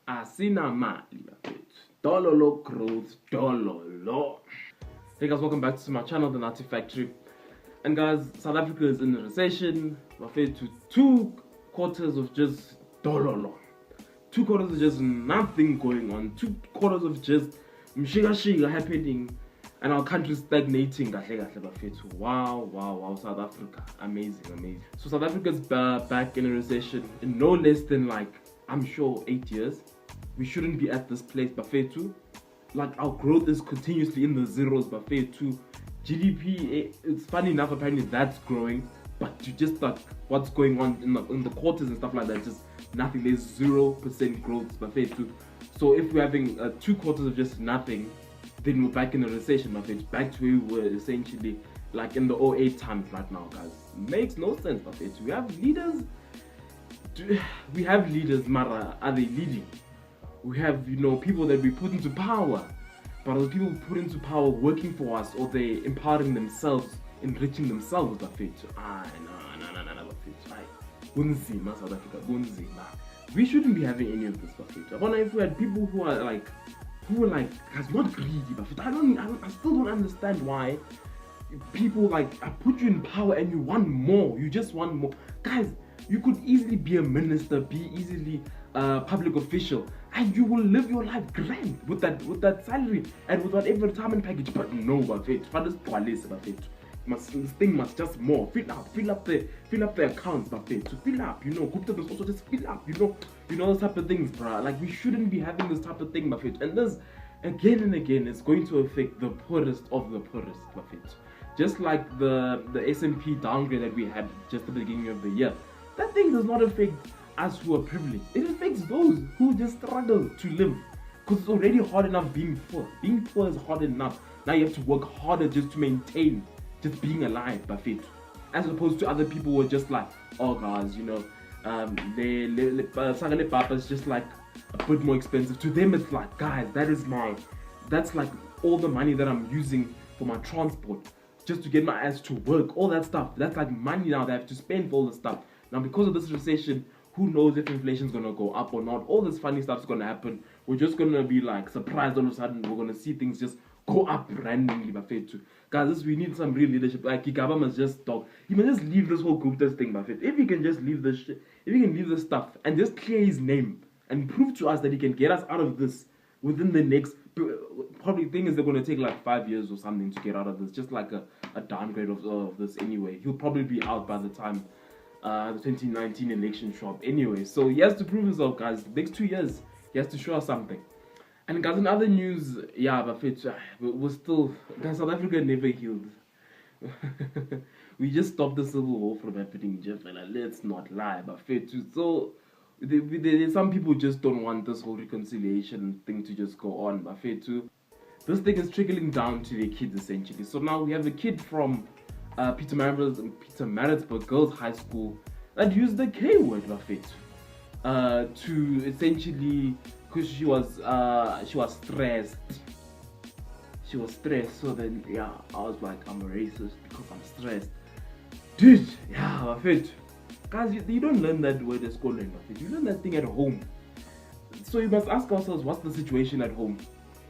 Asina mali bafethu. Dololo growth, dololo. Hey guys, welcome back to my channel, The Nazi Factory. And guys, South Africa is in a recession. Bafethu, 2 quarters of just dololo. 2 quarters of just nothing going on. 2 quarters of just mshiga happening. And our country stagnating. Wow, South Africa. Amazing. So South Africa's back in a recession in no less than, like, I'm sure 8 years. We shouldn't be at this place, bafethu. Like, our growth is continuously in the zeros, bafethu. GDP, it's funny enough, apparently that's growing, but you just like what's going on in the quarters and stuff like that, just nothing. There's 0% growth, bafethu. So if we're having 2 quarters of just nothing, then we're back in a recession, bafethu. Back to where we were essentially like in the 08 times right now, guys. Makes no sense, bafethu. We have leaders, Mara, are they leading? We have, people that we put into power, but are the people put into power working for us, or they empowering themselves, enriching themselves, bafethu? No, bafethu. Kunzima, South Africa, kunzima. We shouldn't be having any of this, bafethu. I wonder if we had people who are like, has not greedy, bafethu. I still don't understand why people I put you in power and you want more. You just want more, guys. You could easily be a minister, be easily a public official, and you will live your life grand with that salary and with whatever retirement package. But no, bafethu, this thing must just more. Fill up the accounts, bafethu. Fill up, Gupta must also just fill up, those type of things, bruh. Like, we shouldn't be having this type of thing, bafethu. And this, again and again, is going to affect the poorest of the poorest, bafethu. Just like the S&P downgrade that we had just at the beginning of the year. That thing does not affect us who are privileged. It affects those who just struggle to live. Because it's already hard enough being poor. Being poor is hard enough. Now you have to work harder just to maintain just being alive, bafethu. As opposed to other people who are just like, oh guys, Sagale Papa is just like a bit more expensive. To them it's like, guys, that's like all the money that I'm using for my transport just to get my ass to work, all that stuff. That's like money now they have to spend for all this stuff. Now, because of this recession, who knows if inflation's gonna go up or not? All this funny stuff's gonna happen. We're just gonna be like surprised all of a sudden. We're gonna see things just go up randomly, bafethu. Guys, we need some real leadership. Like, Gigaba must just talk. He must just leave this whole group this thing, bafethu. If he can just leave this shit, if he can leave this stuff and just clear his name and prove to us that he can get us out of this within the next, probably thing is they're gonna take like 5 years or something to get out of this. Just like a downgrade of this anyway. He'll probably be out by the time the 2019 election shop anyway. So he has to prove himself, guys. The next 2 years, he has to show us something. And guys, in other news, bafethu, we're still, guys, South Africa never healed. We just stopped the civil war from happening, Jeff. Let's not lie, bafethu. So some people just don't want this whole reconciliation thing to just go on, bafethu. This thing is trickling down to the kids essentially. So now we have a kid from Peter Maritzburg Girls High School that used the K word, bafethu, to essentially, because she was stressed. She was stressed. So then, I was like, I'm a racist because I'm stressed, dude. Bafethu. Guys, you don't learn that word at school, bafethu. You learn that thing at home. So you must ask ourselves, what's the situation at home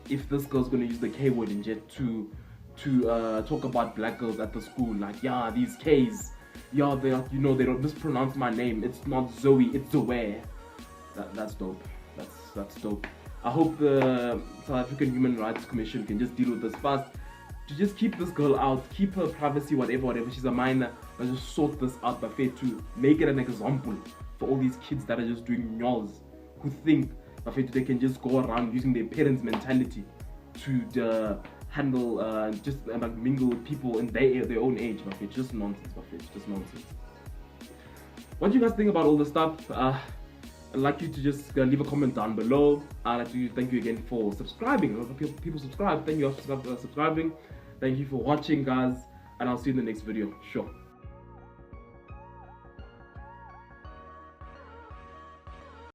if this girl's gonna use the K word and jet to talk about black girls at the school, like, these K's, they don't mispronounce my name. It's not Zoe, it's Zoe. That's dope. That's dope. I hope the South African Human Rights Commission can just deal with this fast, to just keep this girl out, keep her privacy, whatever. She's a minor, but just sort this out, bafethu, to make it an example for all these kids that are just doing nyals, who think, bafethu, they can just go around using their parents' mentality to handle just mingle with people in their own age, bafethu. Just nonsense, bafethu. Just nonsense. What do you guys think about all this stuff? I'd like you to just leave a comment down below. I'd like to thank you again for subscribing. A lot of people subscribe. Thank you for subscribing. Thank you for watching, guys, and I'll see you in the next video. Sure.